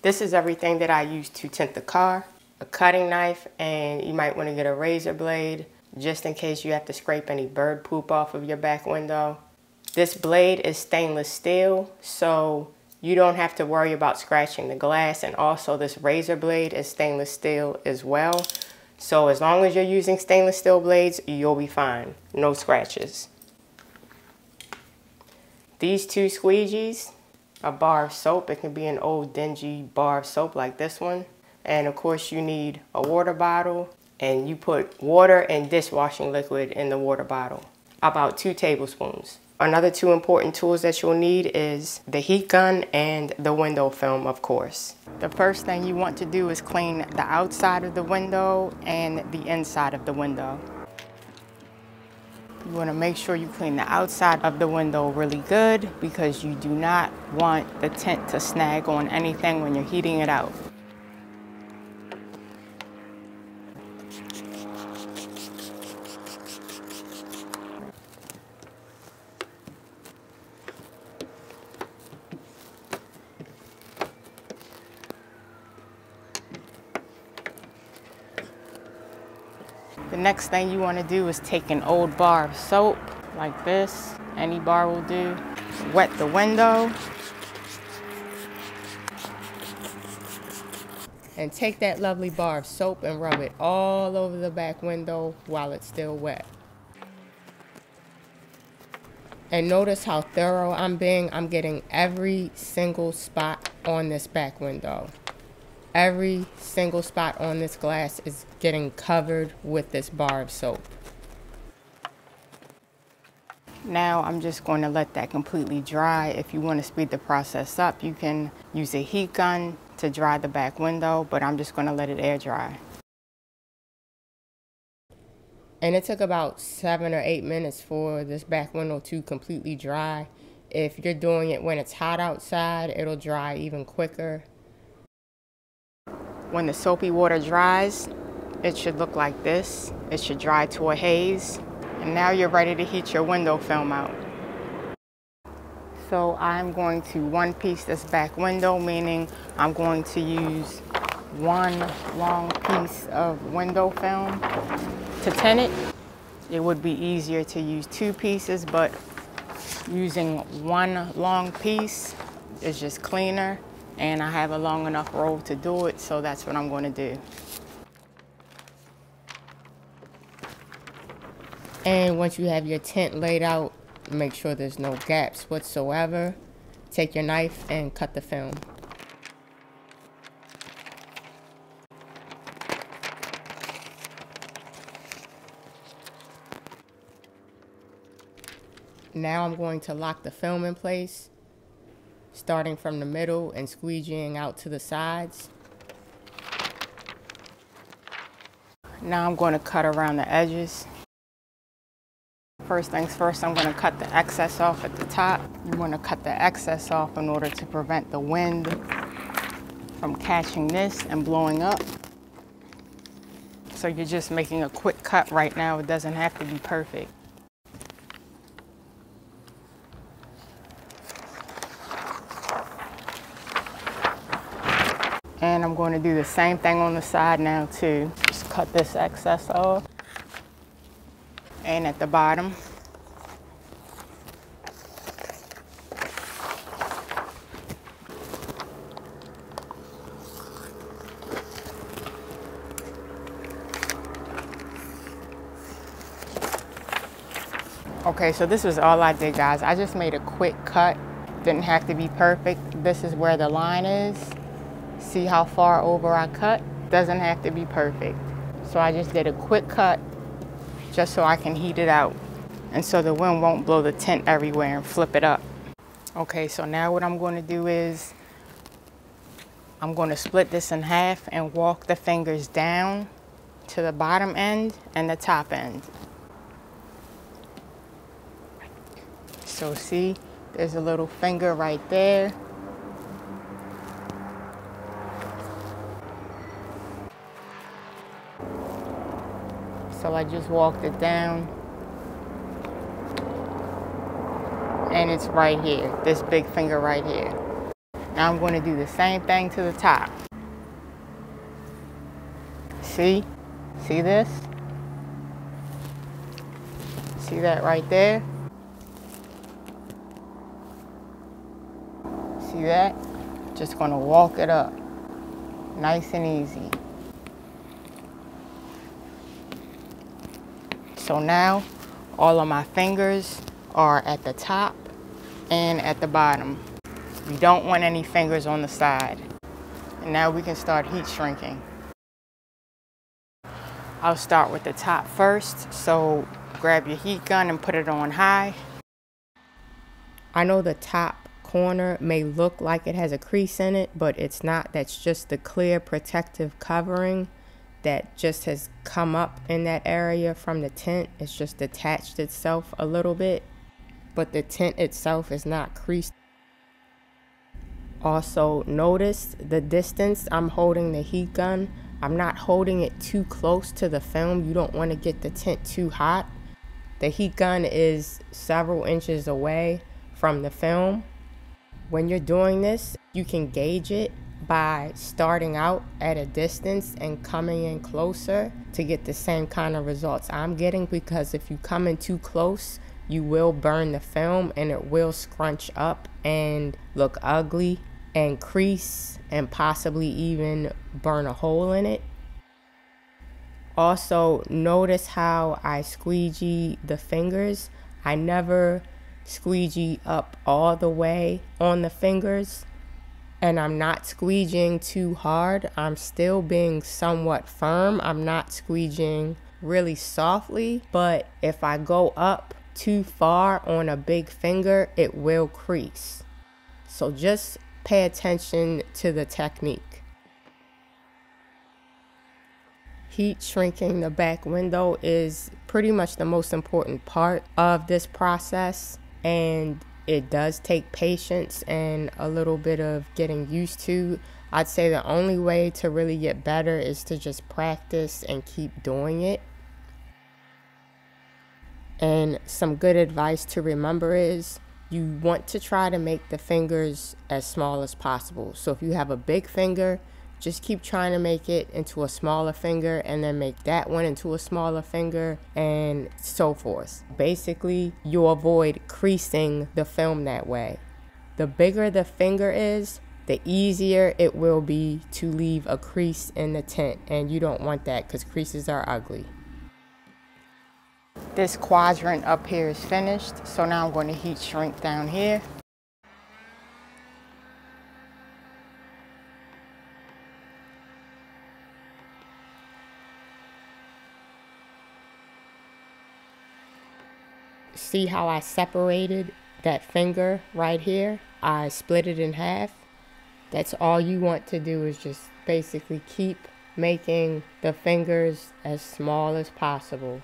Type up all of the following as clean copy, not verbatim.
This is everything that I use to tint the car. A cutting knife, and you might want to get a razor blade just in case you have to scrape any bird poop off of your back window. This blade is stainless steel, so you don't have to worry about scratching the glass, and also this razor blade is stainless steel as well. So as long as you're using stainless steel blades, you'll be fine. No scratches. These two squeegees, a bar of soap. It can be an old dingy bar of soap like this one. And of course you need a water bottle, and you put water and dishwashing liquid in the water bottle, about 2 tablespoons. Another 2 important tools that you'll need is the heat gun and the window film, of course. The first thing you want to do is clean the outside of the window and the inside of the window. You want to make sure you clean the outside of the window really good, because you do not want the tint to snag on anything when you're heating it out. The next thing you want to do is take an old bar of soap like this, any bar will do, wet the window, and take that lovely bar of soap and rub it all over the back window while it's still wet. And notice how thorough I'm being. I'm getting every single spot on this back window. Every single spot on this glass is getting covered with this bar of soap. Now I'm just going to let that completely dry. If you want to speed the process up, you can use a heat gun to dry the back window, but I'm just going to let it air dry. And it took about 7 or 8 minutes for this back window to completely dry. If you're doing it when it's hot outside, it'll dry even quicker. When the soapy water dries, it should look like this. It should dry to a haze. And now you're ready to heat your window film out. So I'm going to one-piece this back window, meaning I'm going to use 1 long piece of window film to tint it. It would be easier to use 2 pieces, but using 1 long piece is just cleaner. And I have a long enough roll to do it, so that's what I'm going to do. And once you have your tint laid out, make sure there's no gaps whatsoever. Take your knife and cut the film. Now I'm going to lock the film in place, starting from the middle and squeegeeing out to the sides. Now I'm going to cut around the edges. First things first, I'm going to cut the excess off at the top. You want to cut the excess off in order to prevent the wind from catching this and blowing up. So you're just making a quick cut right now. It doesn't have to be perfect. And I'm going to do the same thing on the side now too. Just cut this excess off. And at the bottom. Okay, so this was all I did, guys. I just made a quick cut. Didn't have to be perfect. This is where the line is. See how far over I cut? Doesn't have to be perfect. So I just did a quick cut just so I can heat it out, and so the wind won't blow the tint everywhere and flip it up. Okay, so now what I'm going to do is I'm going to split this in half and walk the fingers down to the bottom end and the top end. So see, there's a little finger right there. So I just walked it down, and it's right here, this big finger right here. Now I'm going to do the same thing to the top. See this? See that right there? See that? Just going to walk it up. Nice and easy. So now all of my fingers are at the top and at the bottom. We don't want any fingers on the side. And now we can start heat shrinking. I'll start with the top first. So grab your heat gun and put it on high. I know the top corner may look like it has a crease in it, but it's not. That's just the clear protective covering that just has come up in that area from the tint. It's just detached itself a little bit, but the tint itself is not creased. Also notice the distance I'm holding the heat gun. I'm not holding it too close to the film. You don't want to get the tint too hot. The heat gun is several inches away from the film. When you're doing this, you can gauge it by starting out at a distance and coming in closer to get the same kind of results I'm getting, because if you come in too close, you will burn the film and it will scrunch up and look ugly and crease and possibly even burn a hole in it. Also, notice how I squeegee the fingers. I never squeegee up all the way on the fingers, and I'm not squeegeeing too hard. I'm still being somewhat firm. I'm not squeegeeing really softly, but if I go up too far on a big finger, it will crease. So just pay attention to the technique. Heat shrinking the back window is pretty much the most important part of this process, and it does take patience and a little bit of getting used to. I'd say the only way to really get better is to just practice and keep doing it. And some good advice to remember is you want to try to make the fingers as small as possible. So if you have a big finger, just keep trying to make it into a smaller finger and then make that one into a smaller finger and so forth. Basically, you'll avoid creasing the film that way. The bigger the finger is, the easier it will be to leave a crease in the tint, and you don't want that because creases are ugly. This quadrant up here is finished, so now I'm going to heat shrink down here. See how I separated that finger right here? I split it in half. That's all you want to do, is just basically keep making the fingers as small as possible.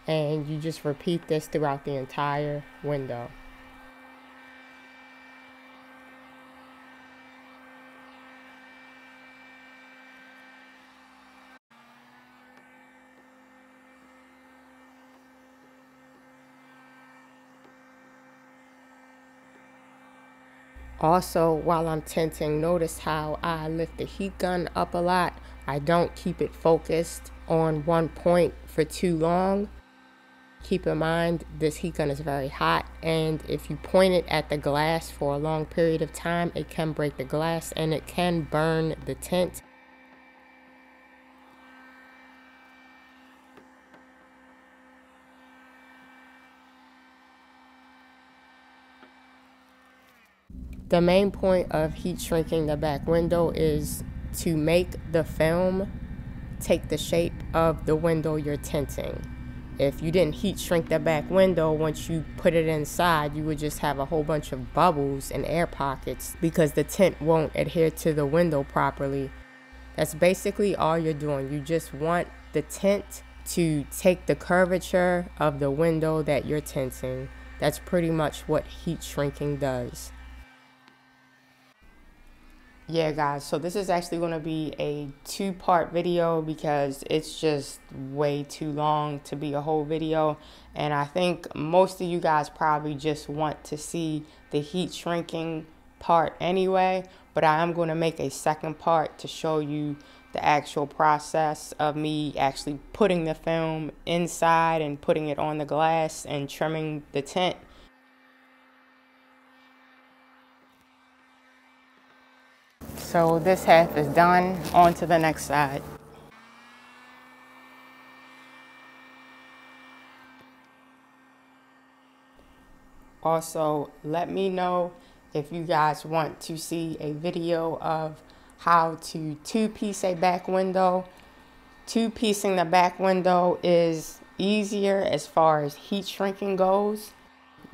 And you just repeat this throughout the entire window. Also, while I'm tinting, notice how I lift the heat gun up a lot. I don't keep it focused on one point for too long. Keep in mind, this heat gun is very hot, and if you point it at the glass for a long period of time, it can break the glass and it can burn the tint. The main point of heat shrinking the back window is to make the film take the shape of the window you're tinting. If you didn't heat shrink the back window, once you put it inside, you would just have a whole bunch of bubbles and air pockets because the tint won't adhere to the window properly. That's basically all you're doing. You just want the tint to take the curvature of the window that you're tinting. That's pretty much what heat shrinking does. Yeah guys, so this is actually going to be a two-part video because it's just way too long to be a whole video, and I think most of you guys probably just want to see the heat shrinking part anyway. but I am going to make a second part to show you the actual process of me actually putting the film inside and putting it on the glass and trimming the tint. So this half is done. On to the next side. Also, let me know if you guys want to see a video of how to two-piece a back window. Two-piecing the back window is easier as far as heat shrinking goes.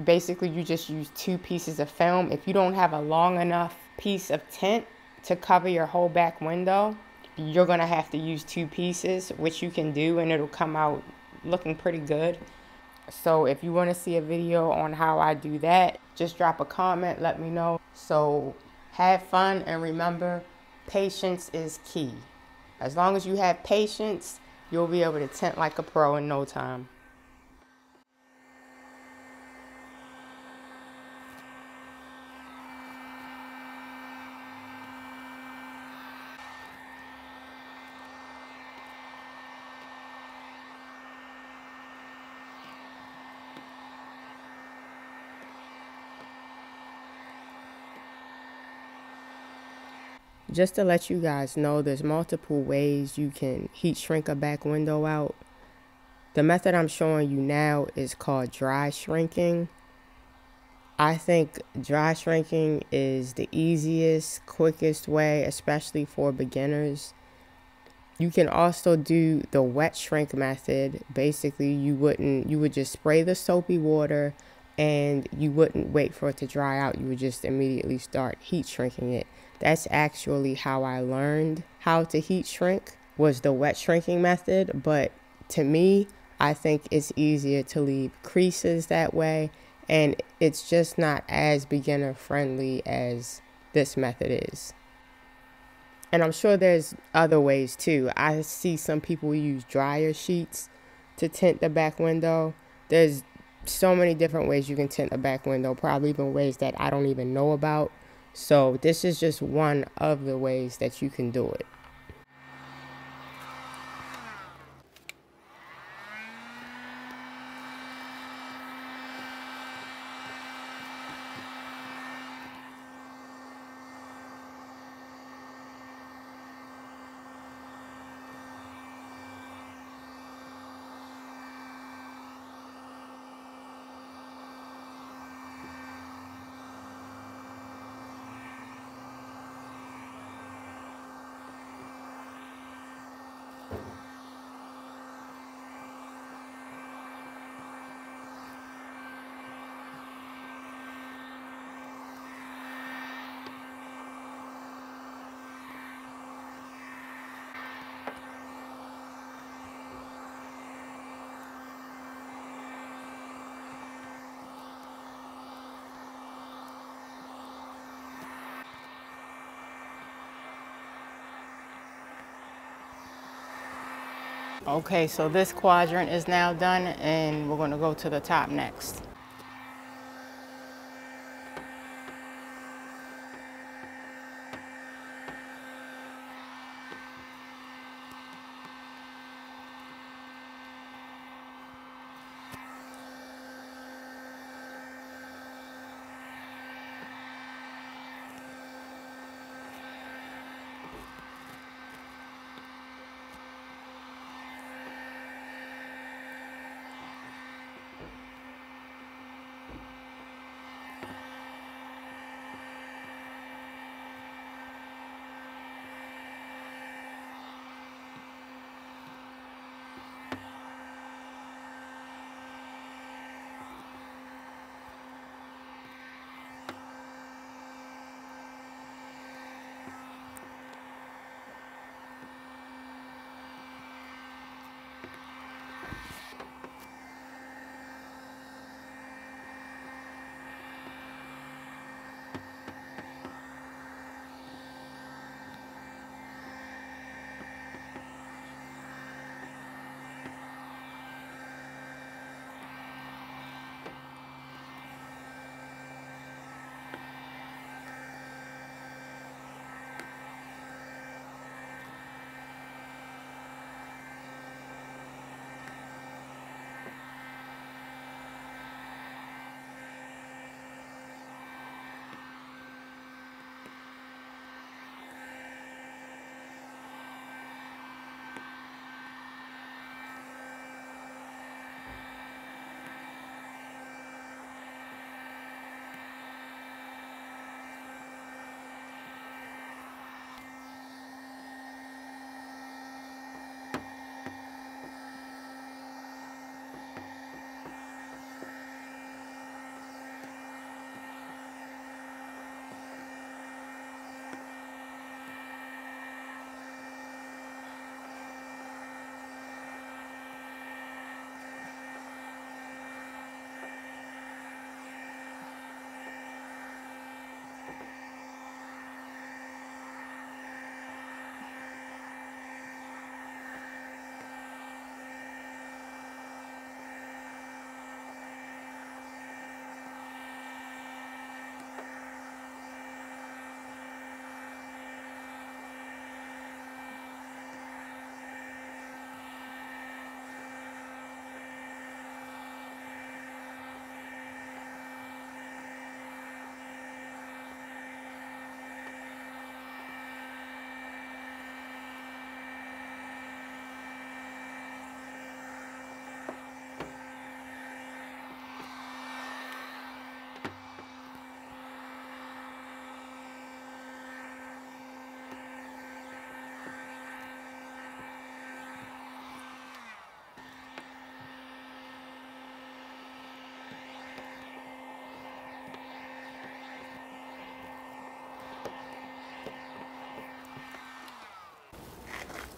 Basically, you just use 2 pieces of film. If you don't have a long enough piece of tint to cover your whole back window, you're gonna have to use 2 pieces, which you can do, and it'll come out looking pretty good. So if you want to see a video on how I do that, just drop a comment, let me know. So have fun, and remember, patience is key. As long as you have patience, you'll be able to tint like a pro in no time. Just to let you guys know, there's multiple ways you can heat shrink a back window out. The method I'm showing you now is called dry shrinking. I think dry shrinking is the easiest, quickest way, especially for beginners. You can also do the wet shrink method. Basically, you would just spray the soapy water and you wouldn't wait for it to dry out. You would just immediately start heat shrinking it. That's actually how I learned how to heat shrink, was the wet shrinking method. But to me, I think it's easier to leave creases that way, and it's just not as beginner friendly as this method is. And I'm sure there's other ways too. I see some people use dryer sheets to tint the back window. There's so many different ways you can tint a back window, probably even ways that I don't even know about. So this is just one of the ways that you can do it. Okay, so this quadrant is now done, and we're going to go to the top next.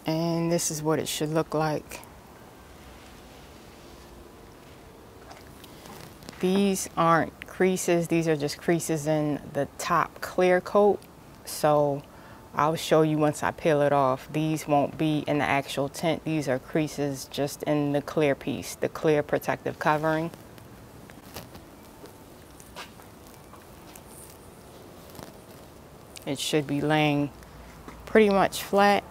And this is what it should look like. These aren't creases, these are just creases in the top clear coat. So I'll show you once I peel it off. These won't be in the actual tint. These are creases just in the clear piece, the clear protective covering. It should be laying pretty much flat.